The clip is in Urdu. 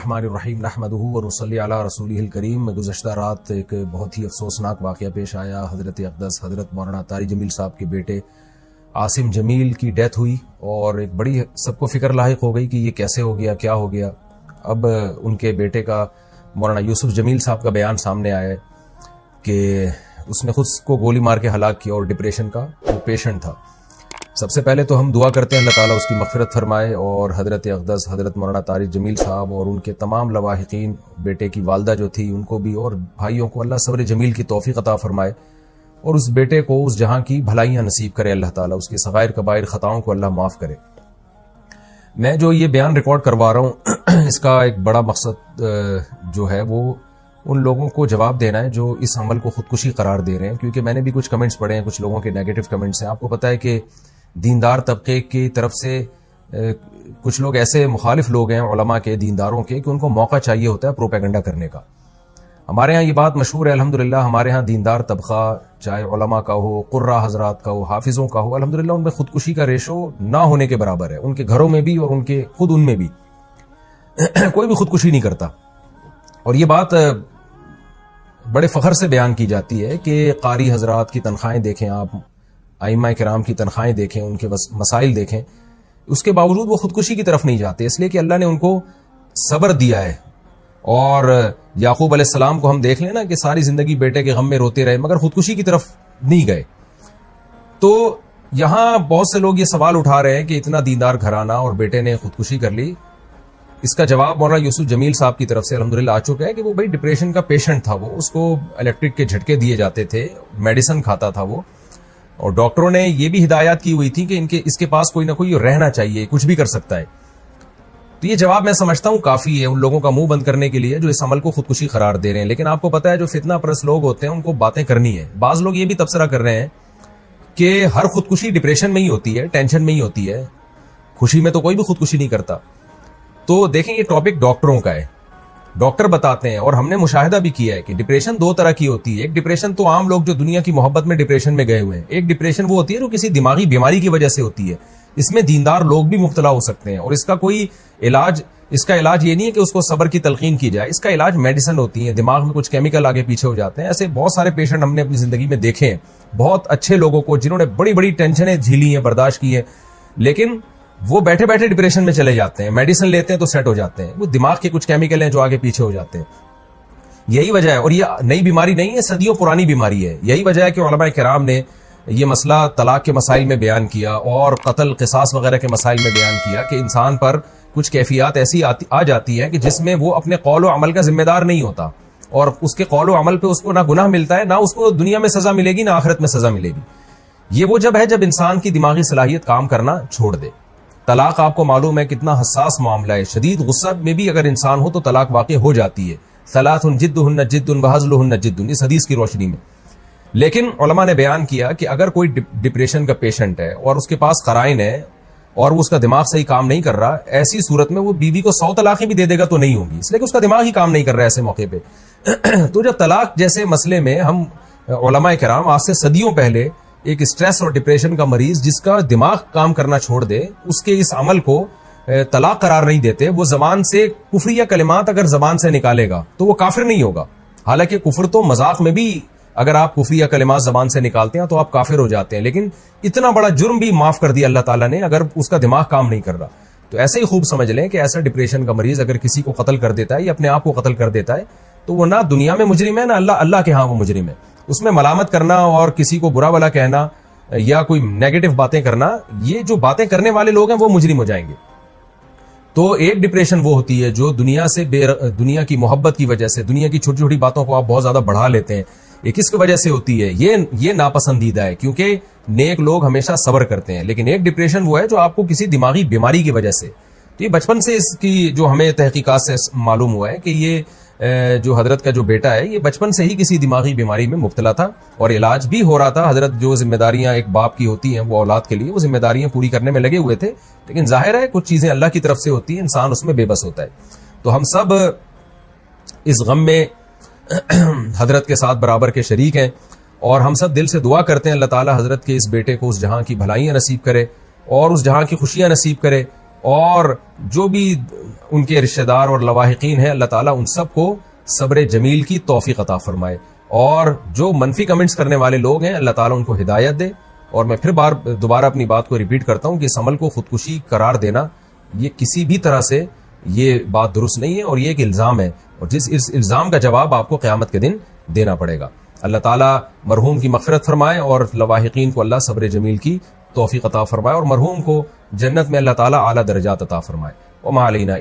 الرحمن الرحیم نحمدہ ونصلی علی رسولہ الکریم. میں گزشتہ رات ایک بہت ہی افسوسناک واقعہ پیش آیا. حضرت اقدس حضرت مولانا طارق جمیل صاحب کے بیٹے عاصم جمیل کی ڈیتھ ہوئی اور ایک بڑی سب کو فکر لاحق ہو گئی کہ یہ کیسے ہو گیا, کیا ہو گیا. اب ان کے بیٹے کا مولانا یوسف جمیل صاحب کا بیان سامنے آیا ہے کہ اس نے خود کو گولی مار کے ہلاک کیا اور ڈپریشن کا پیشنٹ تھا. سب سے پہلے تو ہم دعا کرتے ہیں اللہ تعالیٰ اس کی مغفرت فرمائے اور حضرت اقدس حضرت مولانا طارق جمیل صاحب اور ان کے تمام لواحقین, بیٹے کی والدہ جو تھی ان کو بھی اور بھائیوں کو اللہ صبر جمیل کی توفیق عطا فرمائے اور اس بیٹے کو اس جہاں کی بھلائیاں نصیب کرے اللہ تعالیٰ, اس کی صغائر کبائر خطاؤں کو اللہ معاف کرے. میں جو یہ بیان ریکارڈ کروا رہا ہوں اس کا ایک بڑا مقصد جو ہے وہ ان لوگوں کو جواب دینا ہے جو اس عمل کو خودکشی قرار دے رہے ہیں, کیونکہ میں نے بھی کچھ کمنٹس پڑھے ہیں, کچھ لوگوں کے نیگیٹو کمنٹس ہیں. آپ کو پتہ ہے کہ دیندار طبقے کی طرف سے کچھ لوگ ایسے مخالف لوگ ہیں علماء کے, دینداروں کے, کہ ان کو موقع چاہیے ہوتا ہے پروپیگنڈا کرنے کا. ہمارے ہاں یہ بات مشہور ہے الحمدللہ, ہمارے ہاں دیندار طبقہ چاہے علماء کا ہو, قراء حضرات کا ہو, حافظوں کا ہو, الحمدللہ ان میں خودکشی کا ریشو نہ ہونے کے برابر ہے. ان کے گھروں میں بھی اور ان کے خود ان میں بھی کوئی بھی خودکشی نہیں کرتا. اور یہ بات بڑے فخر سے بیان کی جاتی ہے کہ قاری حضرات کی تنخواہیں دیکھیں آپ, ائمہ کرام کی تنخواہیں دیکھیں, ان کے مسائل دیکھیں, اس کے باوجود وہ خودکشی کی طرف نہیں جاتے, اس لیے کہ اللہ نے ان کو صبر دیا ہے. اور یعقوب علیہ السلام کو ہم دیکھ لیں نا کہ ساری زندگی بیٹے کے غم میں روتے رہے مگر خودکشی کی طرف نہیں گئے. تو یہاں بہت سے لوگ یہ سوال اٹھا رہے ہیں کہ اتنا دیندار گھرانہ اور بیٹے نے خودکشی کر لی. اس کا جواب مولانا یوسف جمیل صاحب کی طرف سے الحمدللہ آ چکا ہے کہ وہ بھائی ڈپریشن کا پیشنٹ تھا, وہ اس کو الیکٹرک کے جھٹکے دیے جاتے تھے, میڈیسن کھاتا تھا وہ, اور ڈاکٹروں نے یہ بھی ہدایات کی ہوئی تھی کہ اس کے پاس کوئی نہ کوئی رہنا چاہیے, کچھ بھی کر سکتا ہے. تو یہ جواب میں سمجھتا ہوں کافی ہے ان لوگوں کا منہ بند کرنے کے لیے جو اس عمل کو خودکشی قرار دے رہے ہیں. لیکن آپ کو پتا ہے جو فتنہ پرست لوگ ہوتے ہیں ان کو باتیں کرنی ہے. بعض لوگ یہ بھی تبصرہ کر رہے ہیں کہ ہر خودکشی ڈپریشن میں ہی ہوتی ہے, ٹینشن میں ہی ہوتی ہے, خوشی میں تو کوئی بھی خودکشی نہیں کرتا. تو دیکھیں یہ ٹاپک ڈاکٹروں کا ہے, ڈاکٹر بتاتے ہیں اور ہم نے مشاہدہ بھی کیا ہے کہ ڈپریشن دو طرح کی ہوتی ہے. ایک ڈپریشن تو عام لوگ جو دنیا کی محبت میں ڈپریشن میں گئے ہوئے ہیں, ایک ڈپریشن وہ ہوتی ہے جو کسی دماغی بیماری کی وجہ سے ہوتی ہے. اس میں دیندار لوگ بھی مبتلا ہو سکتے ہیں اور اس کا کوئی علاج, اس کا علاج یہ نہیں ہے کہ اس کو صبر کی تلقین کی جائے, اس کا علاج میڈیسن ہوتی ہے. دماغ میں کچھ کیمیکل آگے پیچھے ہو جاتے ہیں. ایسے بہت سارے پیشنٹ ہم نے اپنی زندگی میں دیکھے ہیں, بہت اچھے لوگوں کو جنہوں نے بڑی بڑی ٹینشنیں جھیلی ہیں, برداشت کی ہیں, لیکن وہ بیٹھے بیٹھے ڈپریشن میں چلے جاتے ہیں. میڈیسن لیتے ہیں تو سیٹ ہو جاتے ہیں. وہ دماغ کے کچھ کیمیکل ہیں جو آگے پیچھے ہو جاتے ہیں. یہی وجہ ہے, اور یہ نئی بیماری نہیں ہے, صدیوں پرانی بیماری ہے. یہی وجہ ہے کہ علماء کرام نے یہ مسئلہ طلاق کے مسائل میں بیان کیا اور قتل قصاص وغیرہ کے مسائل میں بیان کیا کہ انسان پر کچھ کیفیات ایسی آ جاتی ہیں کہ جس میں وہ اپنے قول و عمل کا ذمہ دار نہیں ہوتا, اور اس کے قول و عمل پہ اس کو نہ گناہ ملتا ہے, نہ اس کو دنیا میں سزا ملے گی, نہ آخرت میں سزا ملے گی. یہ وہ جب ہے جب انسان کی دماغی صلاحیت کام کرنا چھوڑ دے. طلاق آپ کو معلوم ہے کتنا حساس معاملہ ہے, شدید غصہ میں بھی اگر انسان ہو تو طلاق واقع ہو جاتی ہے. ثلاث جدہن جد وہزلہن جد, اس حدیث کی روشنی میں. لیکن علماء نے بیان کیا کہ اگر کوئی ڈپریشن کا پیشنٹ ہے اور اس کے پاس قرائن ہے اور وہ اس کا دماغ صحیح کام نہیں کر رہا, ایسی صورت میں وہ بیوی کو 100 طلاقیں بھی دے دے گا تو نہیں ہوگی, اس لیے کہ اس کا دماغ ہی کام نہیں کر رہا ہے ایسے موقع پہ. تو جب طلاق جیسے مسئلے میں ہم علماء کرام آج سے صدیوں پہلے ایک سٹریس اور ڈپریشن کا مریض جس کا دماغ کام کرنا چھوڑ دے, اس کے اس عمل کو طلاق قرار نہیں دیتے. وہ زبان سے کفریہ کلمات اگر زبان سے نکالے گا تو وہ کافر نہیں ہوگا. حالانکہ کفر تو مذاق میں بھی اگر آپ کفریہ کلمات زبان سے نکالتے ہیں تو آپ کافر ہو جاتے ہیں, لیکن اتنا بڑا جرم بھی معاف کر دیا اللہ تعالیٰ نے اگر اس کا دماغ کام نہیں کر رہا. تو ایسے ہی خوب سمجھ لیں کہ ایسا ڈپریشن کا مریض اگر کسی کو قتل کر دیتا ہے یا اپنے آپ کو قتل کر دیتا ہے تو وہ نہ دنیا میں مجرم ہے نہ اللہ کے ہاں وہ مجرم ہے. اس میں ملامت کرنا اور کسی کو برا بلا کہنا یا کوئی نیگیٹو باتیں کرنا, یہ جو باتیں کرنے والے لوگ ہیں وہ مجرم ہو جائیں گے. تو ایک ڈپریشن وہ ہوتی ہے جو دنیا سے دنیا کی محبت کی وجہ سے دنیا کی چھوٹی چھوٹی باتوں کو آپ بہت زیادہ بڑھا لیتے ہیں. یہ کس کی وجہ سے ہوتی ہے؟ یہ ناپسندیدہ ہے, کیونکہ نیک لوگ ہمیشہ صبر کرتے ہیں. لیکن ایک ڈپریشن وہ ہے جو آپ کو کسی دماغی بیماری کی وجہ سے, تو یہ بچپن سے اس کی جو ہمیں تحقیقات سے معلوم ہوا ہے کہ یہ جو حضرت کا جو بیٹا ہے یہ بچپن سے ہی کسی دماغی بیماری میں مبتلا تھا اور علاج بھی ہو رہا تھا. حضرت جو ذمہ داریاں ایک باپ کی ہوتی ہیں وہ اولاد کے لیے وہ ذمہ داریاں پوری کرنے میں لگے ہوئے تھے, لیکن ظاہر ہے کچھ چیزیں اللہ کی طرف سے ہوتی ہیں, انسان اس میں بے بس ہوتا ہے. تو ہم سب اس غم میں حضرت کے ساتھ برابر کے شریک ہیں اور ہم سب دل سے دعا کرتے ہیں اللہ تعالی حضرت کے اس بیٹے کو اس جہاں کی بھلائیاں نصیب کرے اور اس جہاں کی خوشیاں نصیب کرے. اور جو بھی ان کے رشتہ دار اور لواحقین ہیں، اللہ تعالیٰ ان سب کو صبر جمیل کی توفیق عطا فرمائے، اور جو منفی کمنٹس کرنے والے لوگ ہیں اللہ تعالیٰ ان کو ہدایت دے۔ اور میں پھر دوبارہ اپنی بات کو ریپیٹ کرتا ہوں کہ اس عمل کو خودکشی قرار دینا یہ کسی بھی طرح سے یہ بات درست نہیں ہے، اور یہ ایک الزام ہے، اور اس الزام کا جواب آپ کو قیامت کے دن دینا پڑے گا۔ اللہ تعالیٰ مرحوم کی مغفرت فرمائے، اور لواحقین کو اللہ صبر جمیل کی توفیق عطا فرمائے، اور مرحوم کو جنت میں اللہ تعالیٰ اعلیٰ درجات عطا فرمائے۔ وما علینا